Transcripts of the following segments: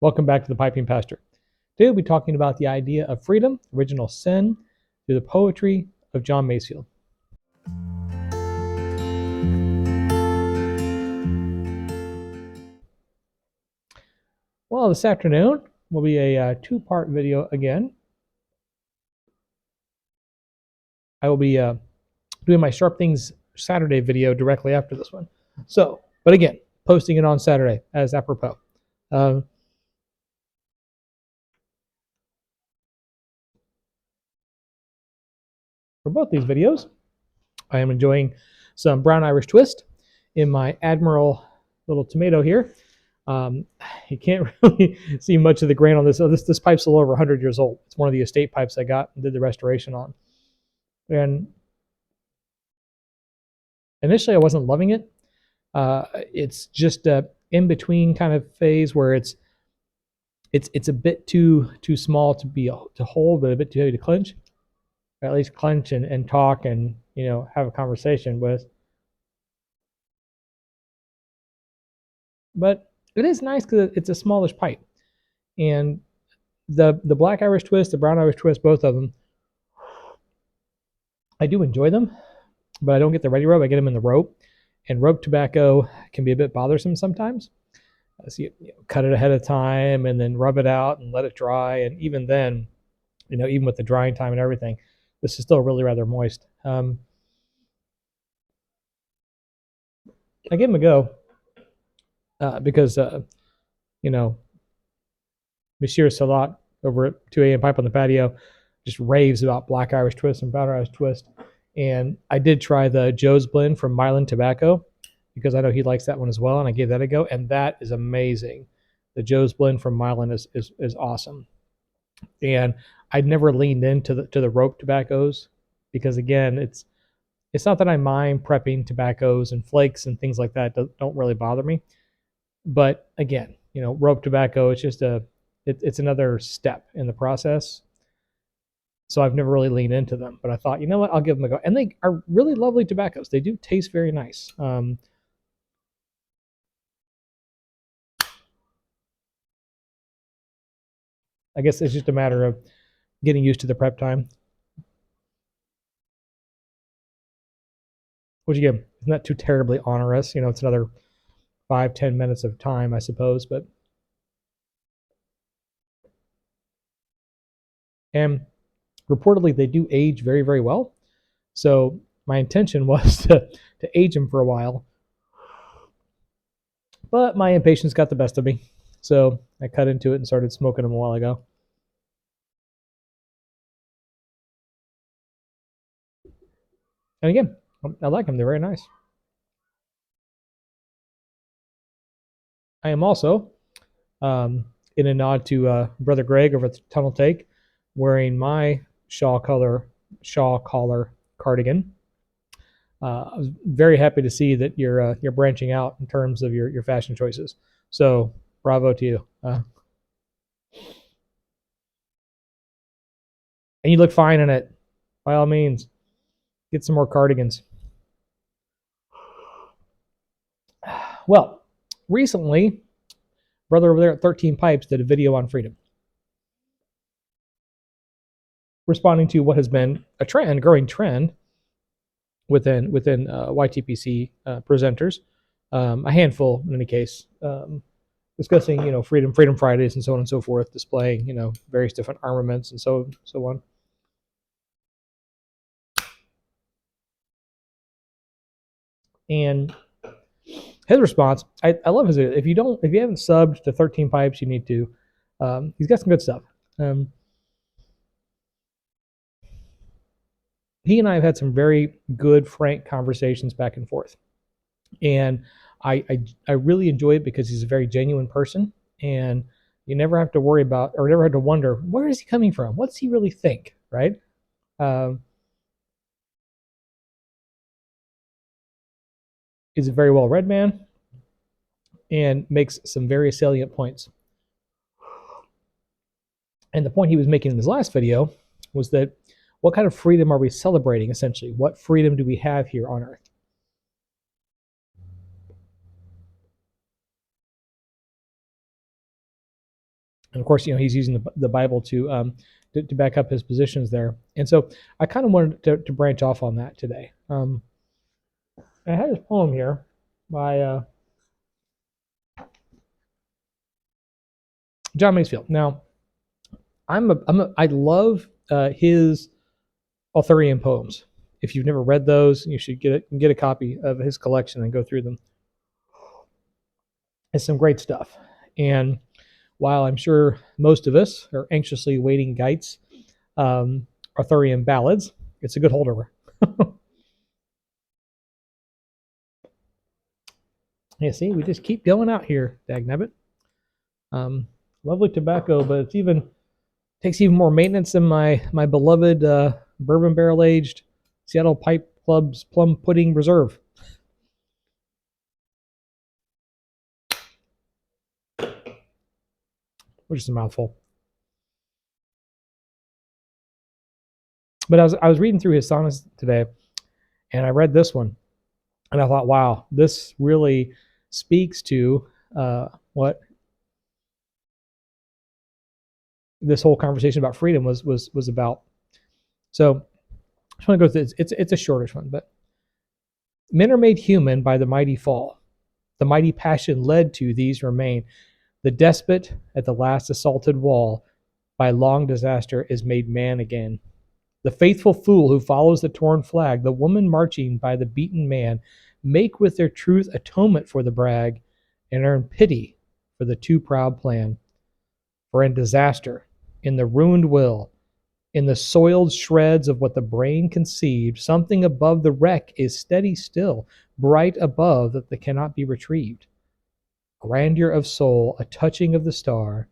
Welcome back to the Piping Pastor. Today we'll be talking about the idea of freedom, original sin, through the poetry of John Masefield. Well, this afternoon will be a two-part video again. I will be doing my Sharp Things Saturday video directly after this one. But again, posting it on Saturday as apropos. For both these videos, I am enjoying some brown Irish twist in my Admiral little tomato here. You can't really see much of the grain on this. Oh, this pipe's a little over 100 years old. It's one of the estate pipes I got and did the restoration on. And initially I wasn't loving it. It's just a in-between kind of phase where it's a bit too small to hold, but a bit too heavy to clench. Or at least clench and talk and have a conversation with. But it is nice because it's a smallish pipe. And the black Irish twist, the brown Irish twist, both of them, I do enjoy them, but I don't get the ready rub. I get them in the rope. And rope tobacco can be a bit bothersome sometimes. So you cut it ahead of time and then rub it out and let it dry. And even then, even with the drying time and everything, this is still really rather moist. I gave them a go because, Monsieur Salat over at 2 a.m. Pipe on the Patio just raves about black Irish twist and brown Irish twist. And I did try the Joe's blend from Milan Tobacco because I know he likes that one as well, and I gave that a go, and that is amazing. The Joe's blend from Milan is awesome. And I'd never leaned into the rope tobaccos because, again, it's not that I mind prepping tobaccos and flakes and things like that. Don't really bother me. But again, rope tobacco, it's just it's another step in the process. So I've never really leaned into them, but I thought, you know what, I'll give them a go. And they are really lovely tobaccos. They do taste very nice. I guess it's just a matter of getting used to the prep time. Which again, isn't that too terribly onerous? It's another 5-10 minutes of time, I suppose. And reportedly, they do age very, very well. So my intention was to age them for a while. But my impatience got the best of me. So I cut into it and started smoking them a while ago. And again, I like them. They're very nice. I am also, in a nod to Brother Greg over at the Tunnel Take, wearing my shawl collar cardigan. I was very happy to see that you're branching out in terms of your fashion choices. So bravo to you. And you look fine in it. By all means, get some more cardigans. Well, recently, brother over there at 13 Pipes did a video on freedom, responding to what has been a growing trend within YTPC presenters, a handful in any case, discussing Freedom Fridays and so on and so forth, displaying various different armaments and so on. And his response, I love his. If you haven't subbed to 13 Pipes, you need to. He's got some good stuff. He and I have had some very good, frank conversations back and forth, and I really enjoy it because he's a very genuine person, and you never have to worry about or never have to wonder where is he coming from, what's he really think, right? He's a very well read man and makes some very salient points. And the point he was making in his last video was that what kind of freedom are we celebrating, essentially? What freedom do we have here on Earth? And of course, he's using the Bible to back up his positions there. And so I kind of wanted to branch off on that today. I had this poem here by John Masefield. Now, I love his Arthurian poems. If you've never read those, you should get a copy of his collection and go through them. It's some great stuff. And while I'm sure most of us are anxiously awaiting Geit's Arthurian ballads, it's a good holdover. Yeah, see, we just keep going out here, dagnabbit. Lovely tobacco, but takes even more maintenance than my beloved bourbon barrel aged Seattle Pipe Club's Plum Pudding Reserve. Which is a mouthful. But I was reading through his sonnets today, and I read this one, and I thought, wow, this really speaks to what this whole conversation about freedom was about. So I just want to go through this. It's a shortish one, but men are made human by the mighty fall. The mighty passion led to these remain. The despot at the last assaulted wall by long disaster is made man again. The faithful fool who follows the torn flag, the woman marching by the beaten man, make with their truth atonement for the brag and earn pity for the too proud plan. For in disaster, in the ruined will, in the soiled shreds of what the brain conceived, something above the wreck is steady still, bright above that cannot be retrieved. Grandeur of soul, a touching of the star,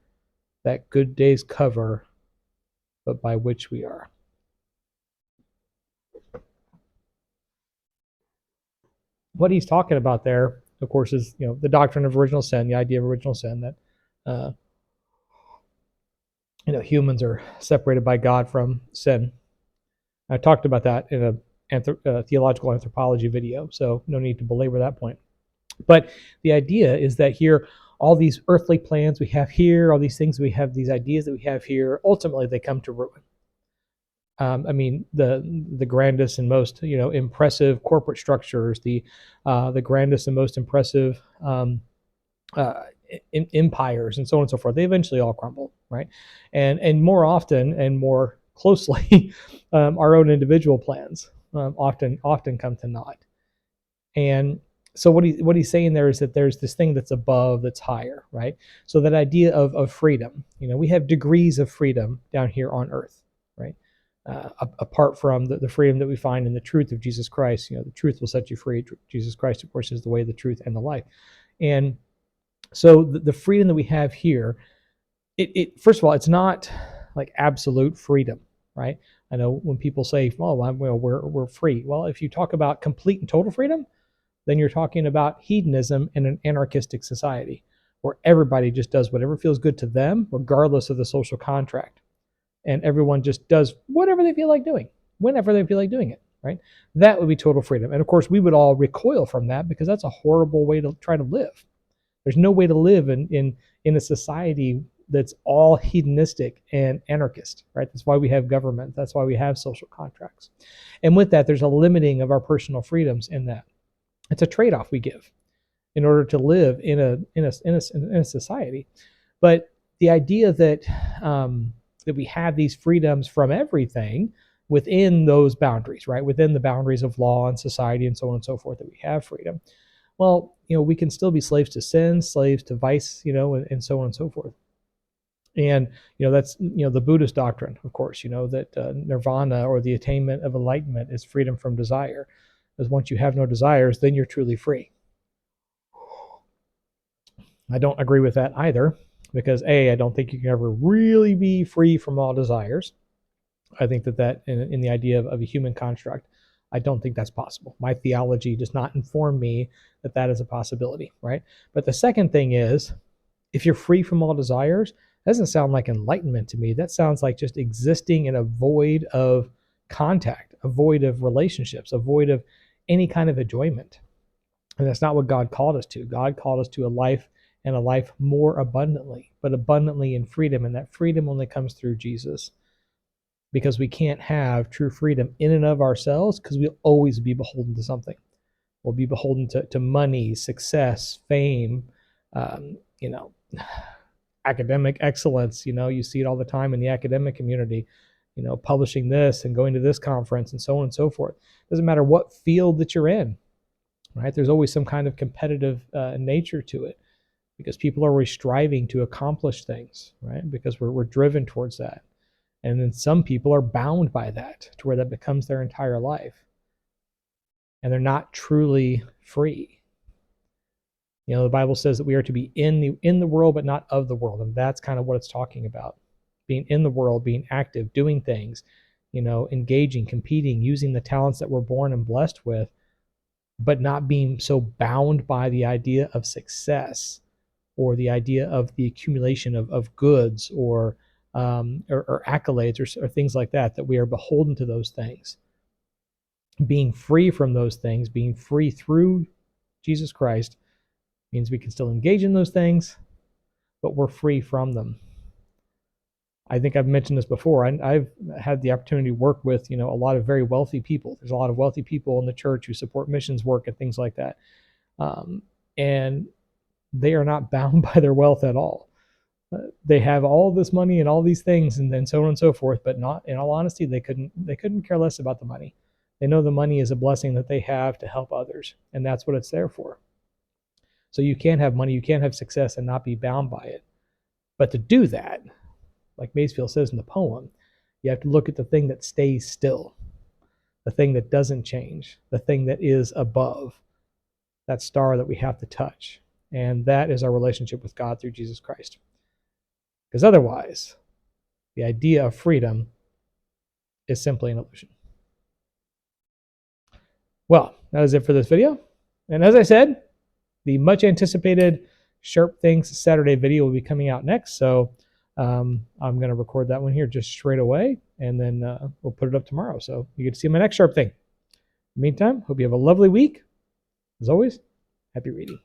that good days cover, but by which we are. What he's talking about there, of course, is the doctrine of original sin, the idea of original sin, that humans are separated by God from sin. I talked about that in a theological anthropology video, so no need to belabor that point. But the idea is that here, all these earthly plans we have here, all these things we have, these ideas that we have here, ultimately they come to ruin. I mean, the grandest and most impressive corporate structures, the grandest and most impressive empires, and so on and so forth, they eventually all crumble, right? And more often and more closely, our own individual plans often come to naught. And so what he's saying there is that there's this thing that's above, that's higher, right? So that idea of freedom, we have degrees of freedom down here on earth, right? Apart from the freedom that we find in the truth of Jesus Christ. The truth will set you free. Jesus Christ, of course, is the way, the truth, and the life. And so the freedom that we have here, it first of all, it's not like absolute freedom, right? I know when people say, "Oh, we're free." Well, if you talk about complete and total freedom, then you're talking about hedonism in an anarchistic society where everybody just does whatever feels good to them, regardless of the social contract. And everyone just does whatever they feel like doing, whenever they feel like doing it, right? That would be total freedom. And of course, we would all recoil from that because that's a horrible way to try to live. There's no way to live in a society that's all hedonistic and anarchist, right? That's why we have government. That's why we have social contracts. And with that, there's a limiting of our personal freedoms in that. It's a trade-off we give in order to live in a society. But the idea that that we have these freedoms from everything within those boundaries, right? Within the boundaries of law and society and so on and so forth, that we have freedom. Well, we can still be slaves to sin, slaves to vice, and so on and so forth. And that's the Buddhist doctrine, of course, that nirvana, or the attainment of enlightenment, is freedom from desire. Because once you have no desires, then you're truly free. I don't agree with that either, because I don't think you can ever really be free from all desires. I think that in the idea of a human construct, I don't think that's possible. My theology does not inform me that is a possibility, right? But the second thing is, if you're free from all desires, that doesn't sound like enlightenment to me. That sounds like just existing in a void of contact, a void of relationships, a void of any kind of enjoyment. And that's not what God called us to. God called us to a life and a life more abundantly, but abundantly in freedom. And that freedom only comes through Jesus, because we can't have true freedom in and of ourselves, because we'll always be beholden to something. We'll be beholden to money, success, fame, um, you know, academic excellence. You see it all the time in the academic community, publishing this and going to this conference and so on and so forth. Doesn't matter what field that you're in, right? There's always some kind of competitive nature to it, because people are always striving to accomplish things, right? Because we're driven towards that. And then some people are bound by that to where that becomes their entire life. And they're not truly free. The Bible says that we are to be in the world, but not of the world. And that's kind of what it's talking about. Being in the world, being active, doing things, engaging, competing, using the talents that we're born and blessed with, but not being so bound by the idea of success, or the idea of the accumulation of goods, or accolades, or things like that, that we are beholden to those things. Being free from those things, being free through Jesus Christ, means we can still engage in those things, but we're free from them. I think I've mentioned this before. I've had the opportunity to work with, a lot of very wealthy people. There's a lot of wealthy people in the church who support missions work and things like that. And they are not bound by their wealth at all. They have all this money and all these things, and then so on and so forth, but not, in all honesty, they couldn't care less about the money. They know the money is a blessing that they have to help others, and that's what it's there for. So you can have money, you can have success and not be bound by it. But to do that, like Masefield says in the poem, you have to look at the thing that stays still, the thing that doesn't change, the thing that is above, that star that we have to touch. And that is our relationship with God through Jesus Christ. Because otherwise, the idea of freedom is simply an illusion. Well, that is it for this video. And as I said, the much anticipated Sharp Things Saturday video will be coming out next. So I'm going to record that one here just straight away, and then we'll put it up tomorrow. So you get to see my next Sharp Thing. In the meantime, hope you have a lovely week. As always, happy reading.